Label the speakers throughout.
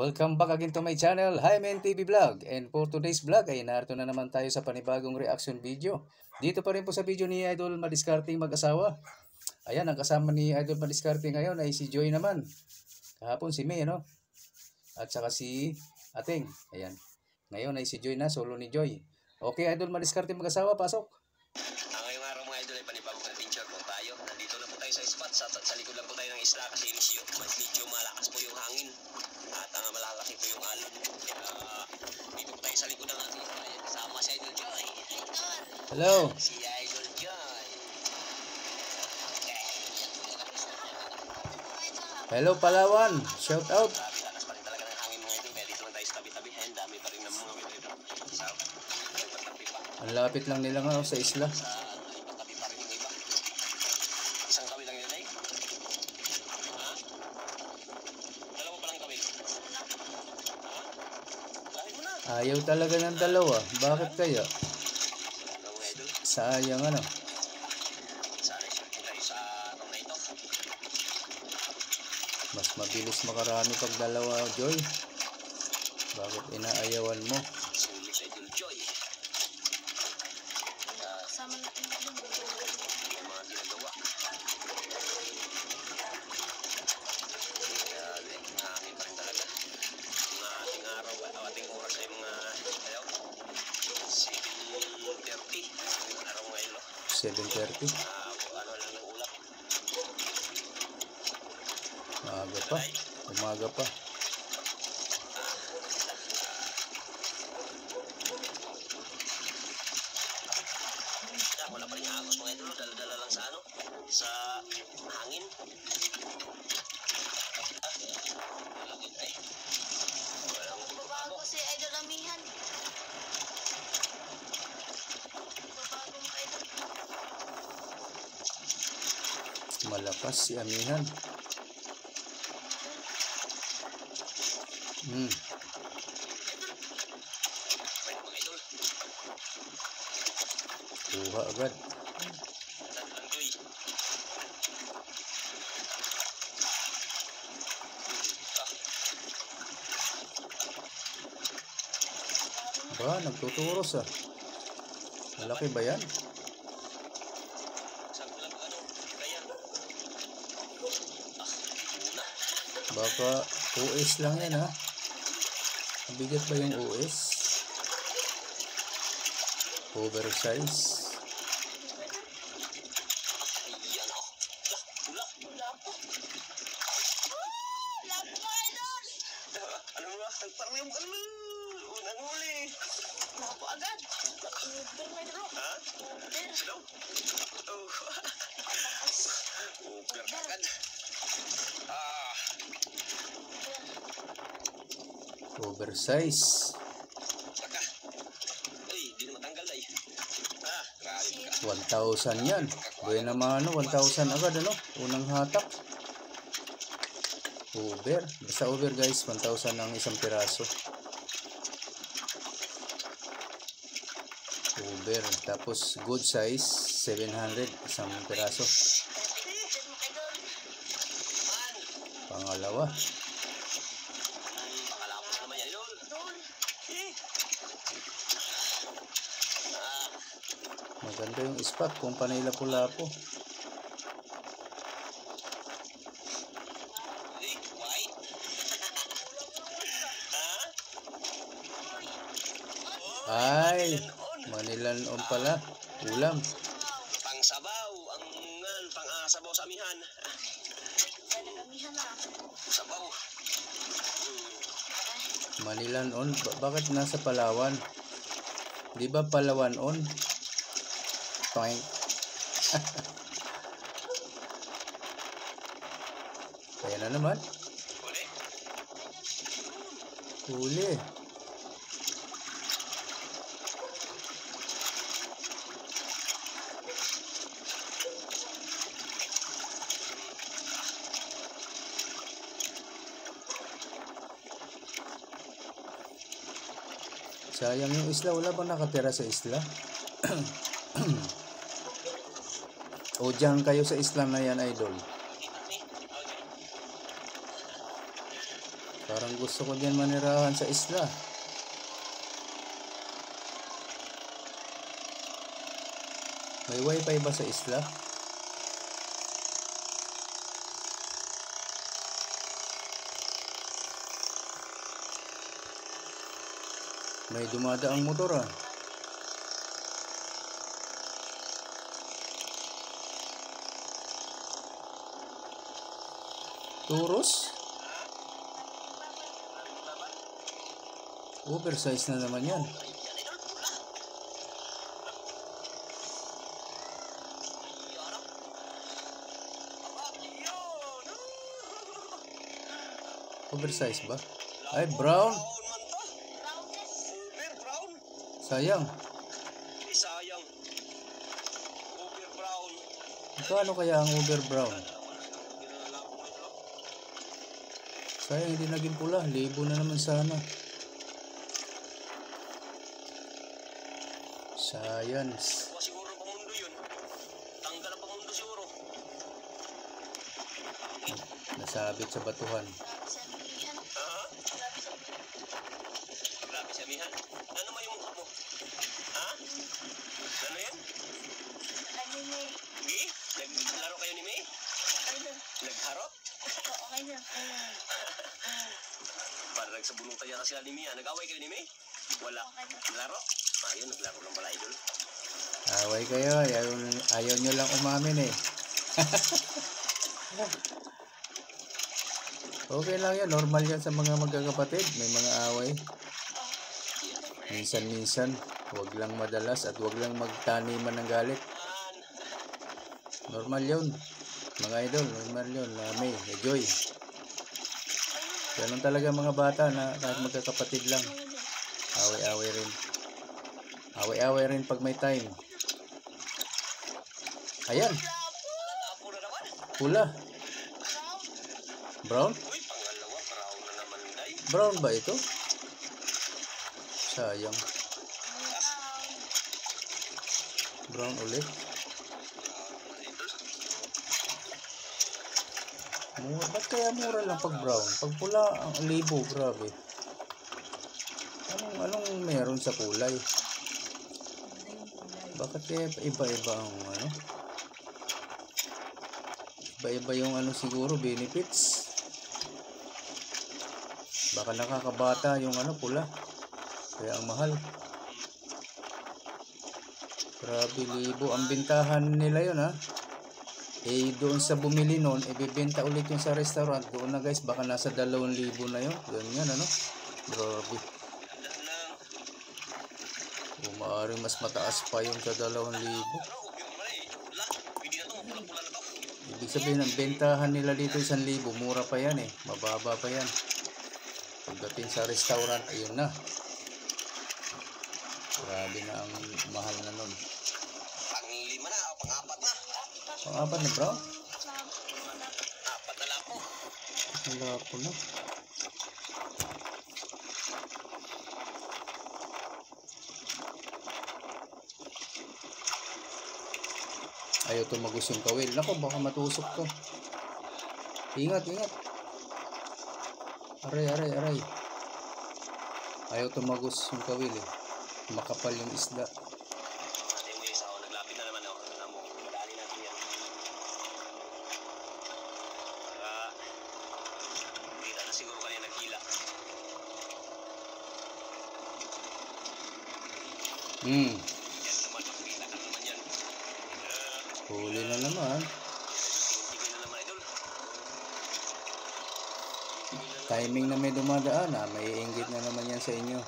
Speaker 1: Welcome back again to my channel, Hymen TV Vlog. And for today's vlog ay narito na naman tayo sa panibagong reaction video. Dito pa rin po sa video ni Idol Madiskarteng mag-asawa. Ayan, ang kasama ni Idol Madiskarteng ngayon ay si Joy naman. Kahapon si May, ano? At saka si Ating. Ayan. Ngayon ay si Joy na, solo ni Joy. Okay, Idol Madiskarteng mag-asawa, pasok.
Speaker 2: Ngayong araw mga idol ay panibagong adventure po tayo. Nandito na po tayo sa spot. Sa likod lang po tayo ng isla kasi medyo malakas po yung hangin. At malalaki po yung alon. Dito po tayo sa likod ng ating isla. Kasama si Idol Joy.
Speaker 1: Hello.
Speaker 2: Si Idol Joy.
Speaker 1: Hello Palawan. Shout out.
Speaker 2: Lakas pa rin talaga ng hangin mga idol. Kaya dito lang tayo sa tabi-tabi. Ayan, dami pa rin ng mga idol.
Speaker 1: Ang lapit lang nila nga sa isla.
Speaker 2: Pagtabi pa rin yung iba. Isang kawil lang yun ay. Ha? Dalawa palang kawil. Ha? Lahin mo na.
Speaker 1: Ayaw talaga ng dalawa. Bakit kaya?
Speaker 2: Mga idol.
Speaker 1: Sayang ano.
Speaker 2: Sana shooting tayo sa araw na ito.
Speaker 1: Mas mabilis makarami pag dalawa, Joy. Bakit inaayawan mo?
Speaker 2: Sulit sa Idol Joy.
Speaker 3: Sama natin yung
Speaker 2: May mga ginagawa. Kaya hangin pa rin talaga. Mga ating araw at ating oras ay mga 7:30. Ang araw ngayon, no?
Speaker 1: 7:30.
Speaker 2: Ano lang ng ulap.
Speaker 1: Umaga pa. Umaga pa.
Speaker 2: Wala pa rin agos mga idol, dala-dala lang sa ano, sa hangin.
Speaker 3: bago si Idol Amihan. Bago mga idol.
Speaker 1: Malakas si Amihan.
Speaker 2: Pwede mga idol.
Speaker 1: Kuha agad.
Speaker 2: Lang Joy.
Speaker 1: Ba, nagtuturos ah. Malaki ba yan?
Speaker 2: Sabi lang ano, kaya. Una.
Speaker 1: Baka US lang yan ha. Mabigat ba yung US? Oversize.
Speaker 2: Ayan ako. Wala.
Speaker 3: Wala po. Wala po mga idol.
Speaker 2: Ano ba? Parang yung unang huli.
Speaker 3: Wala po agad. Uber mga idol.
Speaker 2: Ha?
Speaker 3: Uber.
Speaker 2: Hello? Oh. Uber agad.
Speaker 1: Oversize.
Speaker 2: Saka. Uy, di na matanggal dahil. Grabe ka.
Speaker 1: 1,000 yan. Buhay naman ano, 1,000 agad ano. Unang hatak. Over. Basta over guys, 1,000 ang isang piraso. Over. Tapos good size, 700 isang piraso.
Speaker 3: Mga idol.
Speaker 1: Pangalawa.
Speaker 2: Pakalapos naman yan yun.
Speaker 3: Idol.
Speaker 1: Maganda yung spot kung panay lapu-lapu.
Speaker 2: White.
Speaker 1: Ay, Manilan on pala. Ulam.
Speaker 2: Pang-sabaw. Pang-sabaw sa amihan.
Speaker 3: Amihan na.
Speaker 2: Sabaw.
Speaker 1: Manilan on. Bakit nasa Palawan? Di ba Palawan on? Toink. Kaya na naman.
Speaker 2: Uli.
Speaker 1: Huli. Sayang yung isla. Wala bang nakatira sa isla? O dyan kayo sa isla na yan, idol? Parang gusto ko din manirahan sa isla. May wifi ba sa isla? May dumadaang motor ah. Toros? Oversize na naman yan. Oversize ba? Ay, brown. Sayang.
Speaker 2: Sayang. Over brown.
Speaker 1: Magkano kaya ang over brown? Sayang, hindi naging pula. Libo na naman sana. Science.
Speaker 2: Kuha siguro pamundo yun. Tanggal ang pamundo siguro.
Speaker 1: Nasabit sa batuhan.
Speaker 2: Grabe si Amihan. Ano may yung mukha mo? Ha? Ano yan? Gi? Naglaro kayo ni May? Nagharot? Para nagsabunutan niya kasi ni Mia. Nag-away kayo ni May? Wala. Naglaro? Ayun, naglaro lang pala, idol.
Speaker 1: Away kayo. Ayaw nyo lang umamin eh. Okay lang yan. Normal yan sa mga magkakapatid. May mga away. Minsan-minsan. Huwag lang madalas at huwag lang magtaniman ng galit. Normal yun. Mga idol, normal yun. May joy. Ganun talaga mga bata na kahit magkakapatid lang. Away-away rin. Away-away rin pag may time. Ayan. Pula. Brown?
Speaker 2: Uy, pangalawa, brown na naman, day.
Speaker 1: Brown ba ito? Sayang. Brown ulit. Mura, ba't kaya mura lang pag brown? Pag pula, ang libo, grabe. Anong meron sa kulay? Bakit kaya iba-iba ang ano? Iba-iba yung ano siguro, benefits. Baka nakakabata yung ano, pula. Kaya ang mahal. Grabe, libo. Ang bintahan nila yun ha. Eh doon sa bumili noon, ibibenta ulit yung sa restaurant. Doon na guys, baka nasa 2,000 na yun. Ganyan ano. Grabe. O maaaring mas mataas pa yung sa 2,000. Ibig sabihin, ang bentahan nila dito 1,000. Mura pa yan eh. Mababa pa yan. Pagdating sa restaurant, ayun na. Grabe na ang mahal na nun.
Speaker 2: Pang-5 na o pang-4 na?
Speaker 1: Pang-4 na bro?
Speaker 2: 4 na lang po.
Speaker 1: Wala po na. Ayaw tumagos yung kawil. Nako, baka matusok to. Ingat, ingat. Aray, aray, aray. Ayaw tumagos yung kawil eh. Makapal yung isda.
Speaker 2: Natin mo yung isa o, naglapit na naman ako. Namo, madali natin yan. Para, kita na siguro kanina nagkila. Yan naman, makikita ka naman yan.
Speaker 1: Huli na naman.
Speaker 2: Tingin na naman, idol.
Speaker 1: Timing na may dumadaan ah. May inggit na naman yan sa inyo.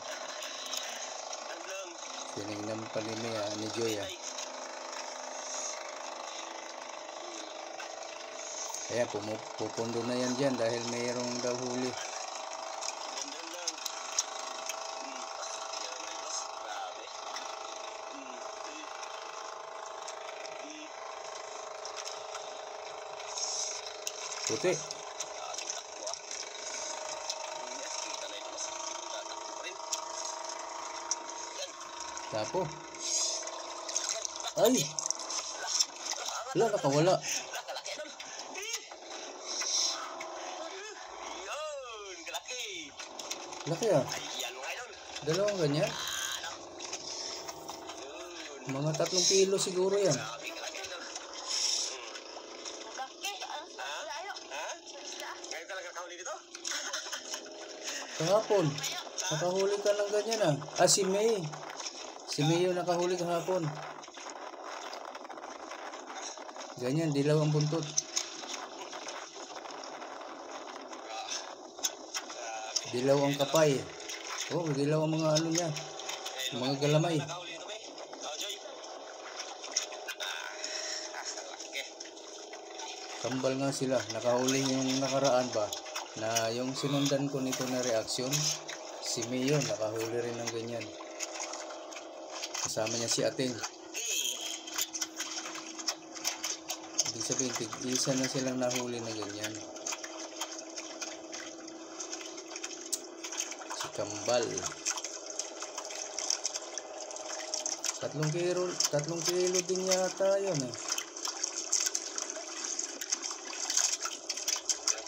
Speaker 2: Andang,
Speaker 1: Tinignan pa ni Joy ah. Kaya pupundo na yan dyan dahil mayroong daw huli.
Speaker 2: andang lang. Yan naman ito. Grabe.
Speaker 1: Puti.
Speaker 2: Ating takbo ah. Yes, kita na ito. Mas tatakbo pa rin. Yan.
Speaker 1: Tapo. Ay! Wala, nakawala.
Speaker 2: Kalaki, idol. Yun, kalaki.
Speaker 1: Laki ah.
Speaker 2: Ayan mga idol.
Speaker 1: Dalawang ganyan.
Speaker 2: Yun.
Speaker 1: Mga 3 kilo siguro yan.
Speaker 2: Grabe kalaki idol.
Speaker 3: Laki. Ang
Speaker 2: Ha?
Speaker 3: layo.
Speaker 2: Ha?
Speaker 3: Isla.
Speaker 2: Ngayon ka lang nakahuli dito?
Speaker 1: Kahapon.
Speaker 3: Layo.
Speaker 1: Nakahuli ka ng ganyan ah. Ah, si May. Si May yung nakahuli kahapon. Ganyan, dilaw ang buntot. Dilaw ang kapay. Oh, dilaw ang mga ano niya. Mga galamay.
Speaker 2: Nakahuli dito ba? Joy. Laki.
Speaker 1: Kambal nga sila. Nakahuli yung nakaraan ba. Na yung sinundan ko nito na reaksyon. Si May yun, nakahuli rin ng ganyan. Kasama niya si Ating. Ibig sabihin, isa na silang nahuli na ganyan. Si Kambal. 3 kilo din yata yun eh.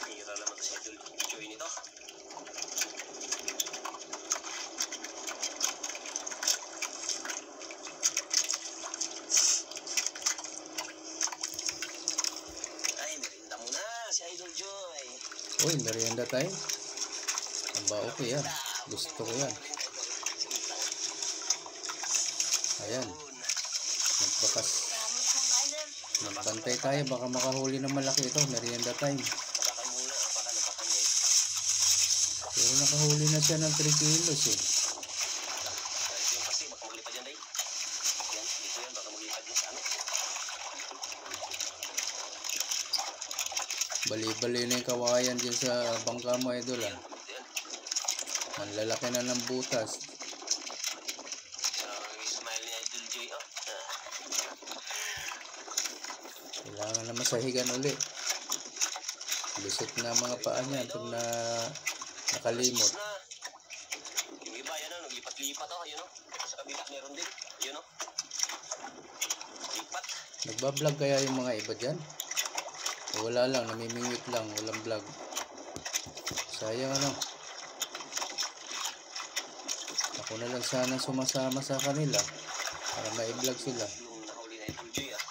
Speaker 2: Pira naman to si Idol Joy nito. Ay, merinda muna si Idol Joy.
Speaker 1: Uy, merienda tayo. Ang bao ko yan. Gusto ko yan. Ayan. Magbakas.
Speaker 3: Gamit mga idol.
Speaker 1: Magbantay tayo. Baka makahuli ng malaki ito. Merienda time.
Speaker 2: Apakan muna, apakan guys.
Speaker 1: Pero nakahuli na siya ng 3 kilos eh.
Speaker 2: Dahil yung kasi, baka maglipad yan, day. Yan, dito yan, baka maglipad yan sa ano.
Speaker 1: Bali-bali na yung kawayan dyan sa bangka mo, idol ah.
Speaker 2: Dito yan.
Speaker 1: Ang lalaki na ng butas.
Speaker 2: Smile ni Idol Joy, oh.
Speaker 1: Kailangan na masahigan uli. Lusot na mga paa niya pag nakalimot.
Speaker 2: Na. Yung iba, yan, oh, naglipat-lipat, oh, yun, oh. Sa kabila, meron din, yun, oh. Lipat.
Speaker 1: Nagbablog kaya yung mga iba dyan? O wala lang, namimingwit lang, walang vlog. Sayang ano. Ako na lang sana sumasama sa kanila para ma-vlog sila.
Speaker 2: Yung nahuli na Idol Joy, ah.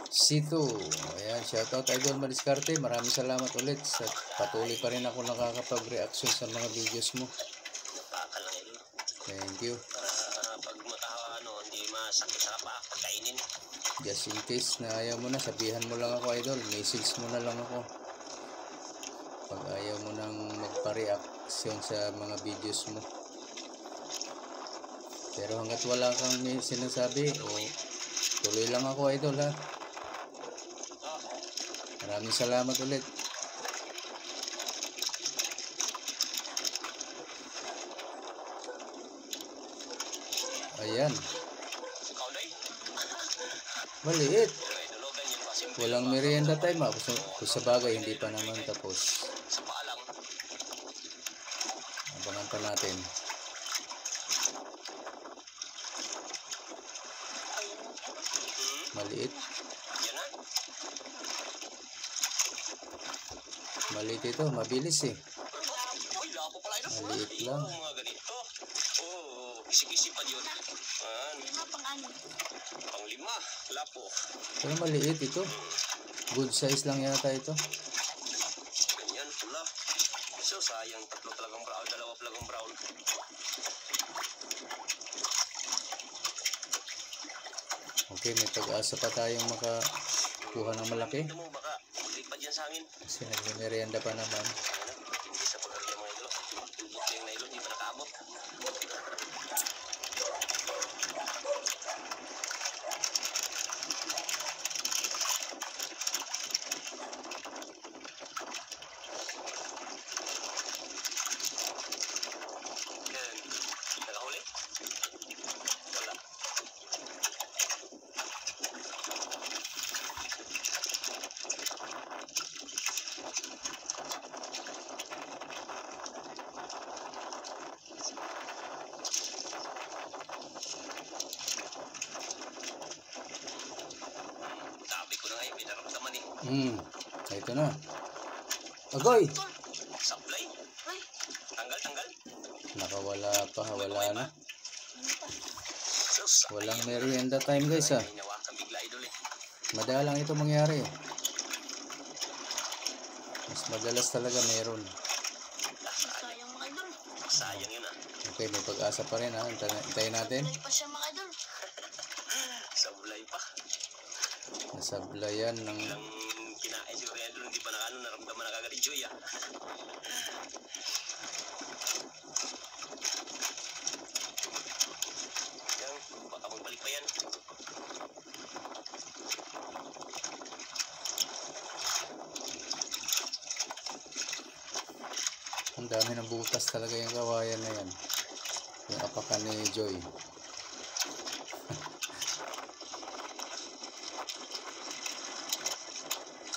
Speaker 1: Sito. Ayan, shoutout Idol Madiskarte. Maraming salamat ulit. Sa patuloy pa rin ako nakakapag-reaction sa mga videos mo.
Speaker 2: Napakal lang, Idol.
Speaker 1: Thank you.
Speaker 2: Pag ano, hindi masakit sa paa, pagkainin.
Speaker 1: Just in case na ayaw mo na, sabihan mo lang ako Idol. Message mo na lang ako. Pag ayaw mo nang magpa-reaction sa mga videos mo. Pero hanggat wala kang may sinasabi, o tuloy lang ako Idol ha. Maraming salamat ulit. Ayan.
Speaker 2: Ikaw, day?
Speaker 1: Maliit.
Speaker 2: Pero Idol, oh, ganyan pa, simple.
Speaker 1: Walang merienda time ha. Kung sa bagay, hindi pa naman tapos.
Speaker 2: Sa paa lang.
Speaker 1: Abangan pa natin. Maliit.
Speaker 2: Yan na.
Speaker 1: Maliit ito. Mabilis eh.
Speaker 2: Uy, lapo pala ito.
Speaker 1: Maliit lang.
Speaker 2: Yung mga ganito. Oh, isip-isip pa yun. Ayan,
Speaker 3: Lima pang-anim.
Speaker 2: pang-5, lapo.
Speaker 1: Pero maliit ito. Good size lang yata ito.
Speaker 2: Ganyan, pula. So, sayang, 3 talagang brown, 2 talagang brown.
Speaker 1: Okay, may pag-asa pa tayong makakuha ng malaki.
Speaker 2: Ito mo, baka maglipad yan sa amin.
Speaker 1: Kasi nagmimerienda pa naman.
Speaker 2: Ayan na, hindi sa pag-area mga idol. Tulbot yung nailon, hindi pa nakaabot. Yan. Nakahuli? Wala.
Speaker 1: Ito na. Agoy!
Speaker 2: Sablay.
Speaker 3: Ay,
Speaker 2: Tanggal, tanggal.
Speaker 1: Nakawala pa, wala na.
Speaker 3: ano pa?
Speaker 2: Sus,
Speaker 1: Walang merienda time guys ah.
Speaker 2: may nawakan bigla idol eh.
Speaker 1: Madalang ito mangyari. Mas madalas talaga meron.
Speaker 3: Sayang mga idol.
Speaker 2: Sayang yun ah.
Speaker 1: Okay, may pag-asa pa rin ha. Hintayin natin.
Speaker 3: Tuloy pa siya mga idol.
Speaker 2: Sablay pa.
Speaker 1: Nasablayan ng...
Speaker 2: Ilang kinain siguro yan doon, hindi pa nakano, naramdaman na kagad enjoy ah. Yan, baka magbalik pa yan.
Speaker 1: Ang dami ng butas talaga yung kawayan na yan. Yung apakan ni Joy.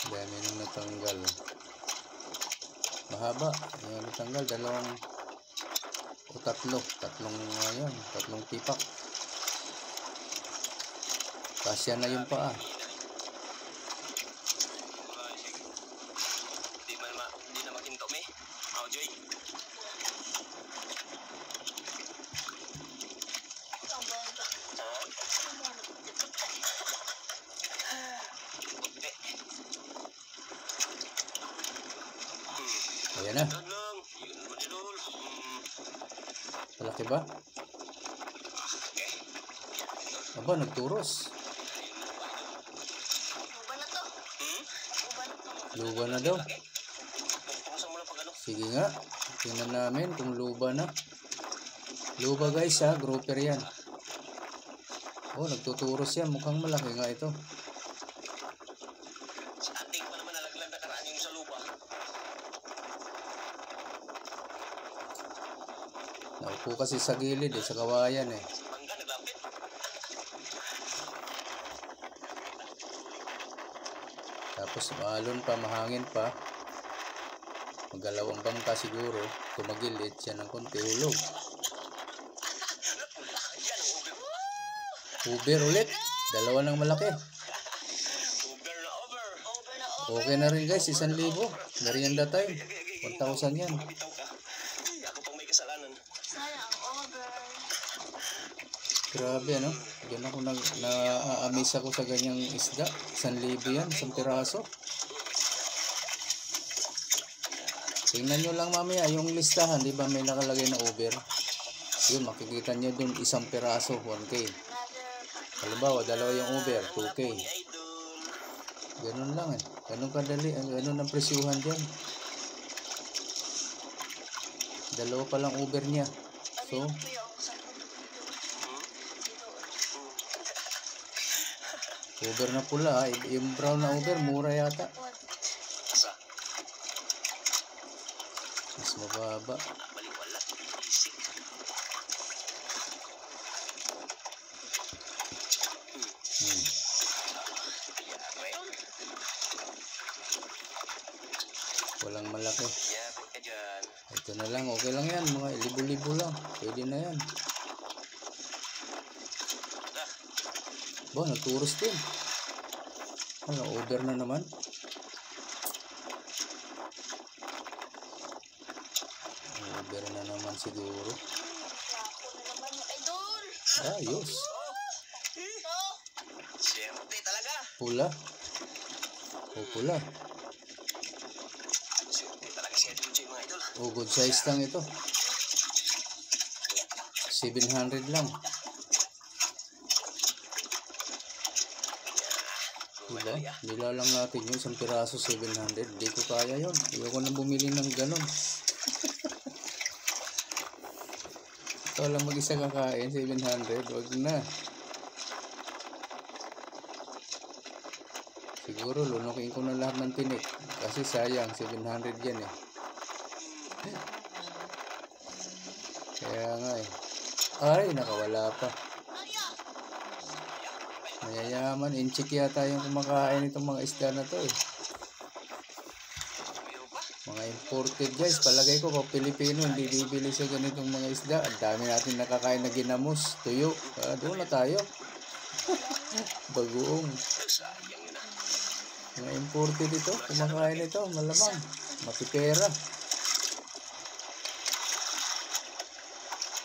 Speaker 1: Dami nang natanggal. Mahaba. Yung natanggal, dalawang o tatlong ngayon, tatlong tipak. Kasya na yung paa.
Speaker 2: Hindi na maginto me. Oh, Joy.
Speaker 3: Ang baga.
Speaker 2: Ah,
Speaker 3: Ang baga.
Speaker 2: puti.
Speaker 1: Ayan na.
Speaker 2: Yan lang. Yun naman idol.
Speaker 1: Malaki ba?
Speaker 2: Okay.
Speaker 1: Aba, nagturos.
Speaker 3: Uba na to. Uba na to.
Speaker 1: Luba na daw.
Speaker 2: Tukusan mo lang pag ano.
Speaker 1: Sige nga. Tingnan namin kung luba na. Luba guys ha. Grouper yan. Oh, nagtuturos yan. Mukhang malaki nga ito.
Speaker 2: Si ating pa naman nalaglag na karaan yung sa lupa.
Speaker 1: Naupo kasi sa gilid sa kawayan eh.
Speaker 2: Si Pangga naglapit.
Speaker 1: Tapos maalon pa, mahangin pa. Magalaw ang bangka siguro. Tumagilid siya ng konti, hulog.
Speaker 2: Yan ang uber.
Speaker 1: Uber ulit. Dalawa ng malaki.
Speaker 2: Uber na over.
Speaker 3: Over na over.
Speaker 1: Okay na rin guys, 1,000. Merienda time. 1,000 yan.
Speaker 2: Mabitaw ka. Ay, ako pang may kasalanan.
Speaker 3: Sayang, over.
Speaker 1: Grabe ano. Diyan ako na-amaze ako sa ganyang isda. 1,000 yan, isang piraso. Tingnan nyo lang mamaya yung listahan, di ba may nakalagay na over. Yun, makikita nyo dun isang piraso, 1K.
Speaker 3: Another.
Speaker 1: Halimbawa, dalawa yung over, 2K.
Speaker 2: Ni idol.
Speaker 1: Ganun lang eh. Ganun kadali. Ganun ang presyuhan dyan. Dalawa pa lang over niya. So,
Speaker 3: Ano yung yung sa
Speaker 1: over na pula. Yung brown na over, mura yata.
Speaker 2: Asa?
Speaker 1: Mas mababa.
Speaker 2: Baliwala. Isik.
Speaker 1: Hmm.
Speaker 2: Ayari.
Speaker 1: Walang malaki.
Speaker 2: Yapit ka dyan.
Speaker 1: Ito na lang. Okay lang yan. Mga libo-libo lang. Pwede na yan.
Speaker 2: Ah,
Speaker 1: Ba, nagturos din. Ano, over na naman. Over na naman siguro.
Speaker 3: Ako na naman yung idol.
Speaker 1: Ayos.
Speaker 3: So,
Speaker 2: siyempre talaga.
Speaker 1: Pula. O pula.
Speaker 2: Siyempre talaga si Idol Joy, mga idol.
Speaker 1: O good size lang ito. 700 lang. Diba? Nilalang natin yung isang piraso 700. Hindi ko kaya yun. Ayoko na bumili ng ganon. Ito lang mag-isa kakain, 700. Wag na. Siguro lunukin ko na lahat ng tinik. Kasi sayang, 700 yan eh. Kaya nga eh. Ay, nakawala pa. Mayayaman, inchik yata yung kumakain itong mga isda na to eh. Mga imported guys, palagay ko kung Pilipino hindi bibili sa ganitong mga isda. Ang dami natin nakakain na ginamos, tuyo. Doon na tayo. Bagoong.
Speaker 2: Sayang yun ah.
Speaker 1: Mga imported ito. Kumakain ito. Malamang. Matipera.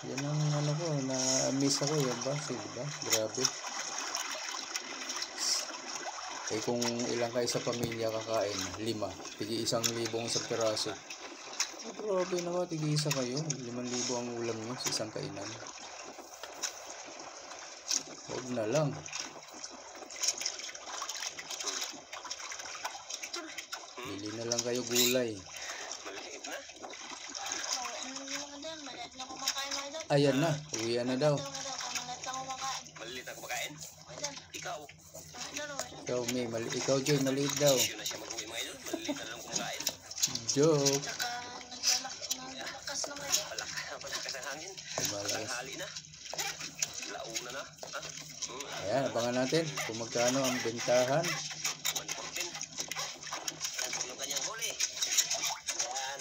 Speaker 1: Yan ang ano ko. Na-miss ako. Yan ba? Diba? Grabe. Eh kung ilang kayo sa pamilya kakain, 5, tigi 1,000 isang piraso. Oh, grabe naman, tigi isa kayo, 5,000 ang ulam nyo sa isang kainan. Huwag na lang. Bili na lang kayo gulay.
Speaker 2: Maliit na.
Speaker 3: Maliit na kumakain mga idol.
Speaker 1: Ayan na, uwian na daw.
Speaker 3: Maliit na kumakain.
Speaker 2: Maliit na kumakain.
Speaker 3: Idol.
Speaker 2: Ikaw.
Speaker 3: Idol.
Speaker 1: Ikaw, May, ikaw, Joy, maliit daw.
Speaker 2: Sure na siya mag-uwi mga idol. Maliit na lang kumakain.
Speaker 1: Joke.
Speaker 3: Saka naglalakas na mga idol.
Speaker 2: Palakas ang hangin.
Speaker 1: Malakas.
Speaker 2: Tanghali na. Launa na. Ha?
Speaker 1: Ayan, abangan natin kung magkano ang bentahan.
Speaker 2: 114. Yan po yung kanyang huli. Yan.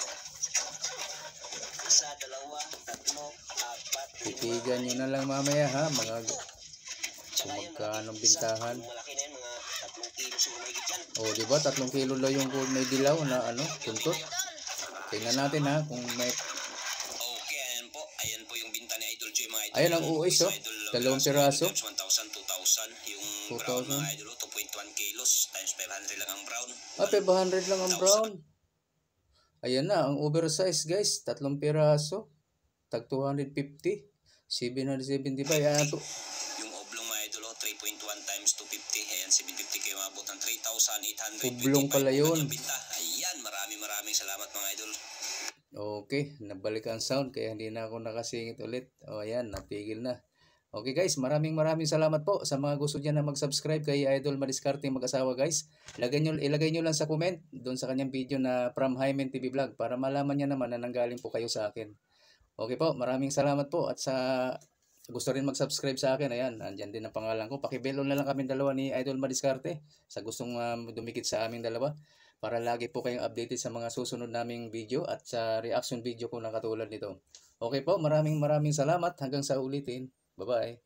Speaker 2: Isa, dalawa, tatlo, apat,
Speaker 1: Titigan nyo na lang mamaya ha, mga
Speaker 2: Tsaka
Speaker 1: kung
Speaker 2: yun,
Speaker 1: magkano
Speaker 2: isa,
Speaker 1: bintahan.
Speaker 2: yung malaki na yun, mga 3 kilo siguro mahigit yan.
Speaker 1: O, di ba? 3 kilo lang yung may dilaw na ano, tuntot. Tingnan natin ha, kung may...
Speaker 2: Okay, ayan po. Ayan po yung binta ni Idol Joy mga idol.
Speaker 1: Ayan ang uis, oh.
Speaker 2: Idol,
Speaker 1: 2 piraso.
Speaker 2: 1,000, 2,000. Yung
Speaker 1: 2,000.
Speaker 2: brown mga idol, 2.1 kilos times 500 lang ang brown.
Speaker 1: Ah, 500 lang ang brown. Ayan na, ang oversize guys, 3 piraso. Tag 250. 775. Ayan to.
Speaker 2: Yung oblong mga idol, 3.1 times 250. Ayan, 750 kayo mabot ng 3,825.
Speaker 1: Oblong pala yun.
Speaker 2: Ang binta. Ayan, maraming salamat mga idol.
Speaker 1: Okay, nabalik ang sound kaya hindi na ako nakasingit ulit. O ayan, natigil na. Okay guys, maraming salamat po sa mga gusto dyan na mag-subscribe kay Idol Madiskarte Mag-asawa guys. Ilagay nyo lang sa comment doon sa kanyang video na from Hymen TV Vlog para malaman niya naman na nanggaling po kayo sa akin. Okay po, maraming salamat po at sa gusto rin mag-subscribe sa akin, ayan, andyan din ang pangalan ko. Pakibelo na lang kami dalawa ni Idol Madiskarte sa gustong dumikit sa aming dalawa para lagi po kayong updated sa mga susunod naming video at sa reaction video ko na katulad nito. Okay po, maraming salamat hanggang sa ulitin. Bye-bye.